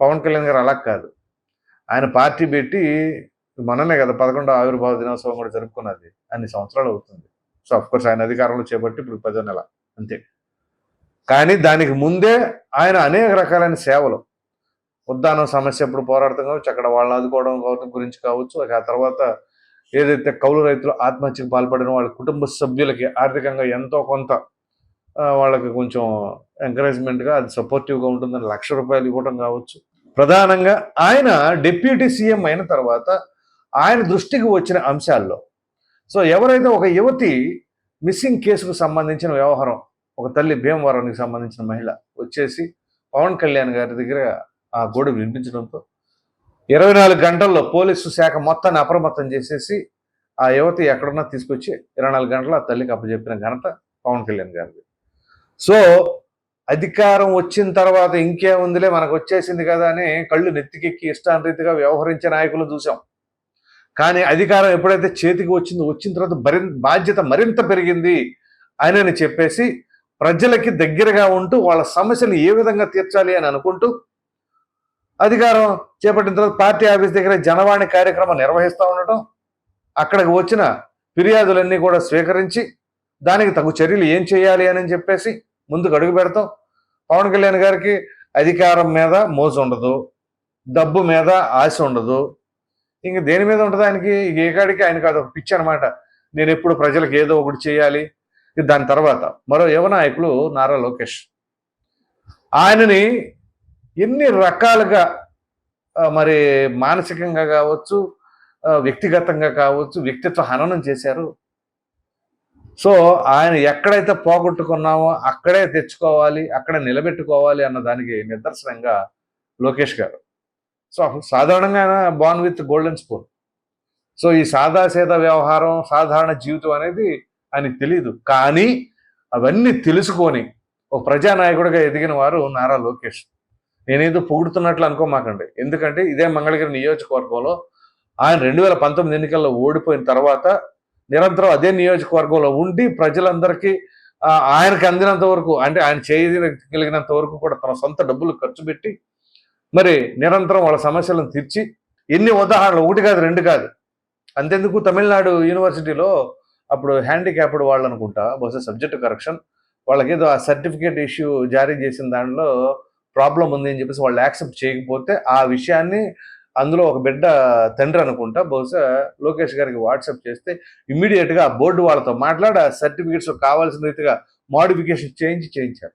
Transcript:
పవన్ కళ్యాణ్ గారు అలా కాదు. ఆయన పార్టీ పెట్టి మొన్ననే కదా 11వ ఆవిర్భావ దినోత్సవం కూడా జరుపుకున్నది. అన్ని సంవత్సరాలు అవుతుంది. సో అఫ్కోర్స్ ఆయన అధికారంలో చేపట్టి ఇప్పుడు 10వ నెల అంతే. కానీ దానికి ముందే ఆయన అనేక రకాలైన సేవలు, ఉద్దానం సమస్య ఎప్పుడు పోరాడతాం కావచ్చు, అక్కడ వాళ్ళని ఆదుకోవడం గురించి కావచ్చు, ఆ తర్వాత ఏదైతే కౌలు రైతులు ఆత్మహత్యకు పాల్పడిన వాళ్ళ కుటుంబ సభ్యులకి ఆర్థికంగా ఎంతో కొంత వాళ్ళకి కొంచెం ఎంకరేజ్మెంట్గా అది సపోర్టివ్గా ఉంటుందని ₹1,00,000 ఇవ్వడం కావచ్చు. ప్రధానంగా ఆయన డిప్యూటీ సీఎం అయిన తర్వాత ఆయన దృష్టికి వచ్చిన అంశాల్లో, సో ఎవరైతే ఒక యువతి మిస్సింగ్ కేసుకు సంబంధించిన వ్యవహారం, ఒక తల్లి భీమవరానికి సంబంధించిన మహిళ వచ్చేసి పవన్ కళ్యాణ్ గారి దగ్గర ఆ గోడు వినిపించడంతో 24 గంటల్లో పోలీసు శాఖ మొత్తాన్ని అప్రమత్తం చేసేసి ఆ యువతి ఎక్కడున్నా తీసుకొచ్చి 24 గంటలు ఆ తల్లికి అప్పచెప్పిన ఘనత పవన్ కళ్యాణ్ గారిది. సో అధికారం వచ్చిన తర్వాత ఇంకేముందిలే మనకు వచ్చేసింది కదా అని కళ్ళు నెత్తికెక్కి ఇష్టానురీతిగా వ్యవహరించే నాయకులు చూసాం. కానీ అధికారం ఎప్పుడైతే చేతికి వచ్చిన తర్వాత బాధ్యత మరింత పెరిగింది అని చెప్పేసి ప్రజలకి దగ్గరగా ఉంటూ వాళ్ళ సమస్యలు ఏ విధంగా తీర్చాలి అని అనుకుంటూ అధికారం చేపట్టిన తర్వాత పార్టీ ఆఫీస్ దగ్గర జనవాణి కార్యక్రమం నిర్వహిస్తూ ఉండటం, అక్కడికి వచ్చిన ఫిర్యాదులన్నీ కూడా స్వీకరించి దానికి తగు చర్యలు ఏం చేయాలి అని చెప్పేసి ముందుకు అడుగు పెడతాం. పవన్ కళ్యాణ్ గారికి అధికారం మీద మోజు ఉండదు, డబ్బు మీద ఆశ ఉండదు, ఇంక దేని మీద ఉంటుంది ఆయనకి? ఏకాడికి ఆయనకి అదొక పిచ్చి అనమాట. నేను ఎప్పుడు ప్రజలకు ఏదో ఒకటి చేయాలి. దాని తర్వాత మరో యువ నాయకులు నారా లోకేష్, ఆయనని ఎన్ని రకాలుగా మరి మానసికంగా కావచ్చు, వ్యక్తిగతంగా కావచ్చు, వ్యక్తిత్వ హననం చేశారు. సో ఆయన ఎక్కడైతే పోగొట్టుకున్నామో అక్కడే తెచ్చుకోవాలి, అక్కడే నిలబెట్టుకోవాలి అన్న దానికి నిదర్శనంగా లోకేష్ గారు. సో సాధారణంగా ఆయన born with golden spoon. So ఈ సాదాసీదా వ్యవహారం, సాధారణ జీవితం అనేది ఆయనకు తెలియదు. కానీ అవన్నీ తెలుసుకొని ఒక ప్రజానాయకుడిగా ఎదిగిన వారు నారా లోకేష్. నేనేదో పొగుడుతున్నట్లు అనుకోమాకండి. ఎందుకంటే ఇదే మంగళగిరి నియోజకవర్గంలో ఆయన 2019 ఎన్నికల్లో ఓడిపోయిన తర్వాత నిరంతరం అదే నియోజకవర్గంలో ఉండి ప్రజలందరికీ ఆయనకు అందినంత వరకు, అంటే ఆయన చేయగలిగినంత వరకు కూడా తన సొంత డబ్బులు ఖర్చు పెట్టి మరి నిరంతరం వాళ్ళ సమస్యలను తీర్చి, ఎన్ని ఉదాహరణలు, 1 కాదు 2 కాదు. అంతెందుకు తమిళనాడు యూనివర్సిటీలో అప్పుడు హ్యాండిక్యాప్డ్ వాళ్ళు అనుకుంటా, బహుశా సబ్జెక్ట్ కరెక్షన్, వాళ్ళకి ఏదో ఆ సర్టిఫికేట్ ఇష్యూ జారీ చేసిన దానిలో ప్రాబ్లం ఉంది అని చెప్పేసి వాళ్ళు యాక్సెప్ట్ చేయకపోతే ఆ విషయాన్ని అందులో ఒక బిడ్డ తండ్రి అనుకుంటా బహుశా లోకేష్ గారికి వాట్సాప్ చేస్తే ఇమ్మీడియట్గా ఆ బోర్డు వాళ్ళతో మాట్లాడి ఆ సర్టిఫికేట్స్ కావాల్సిన రీతిగా మోడిఫికేషన్ చేయించారు.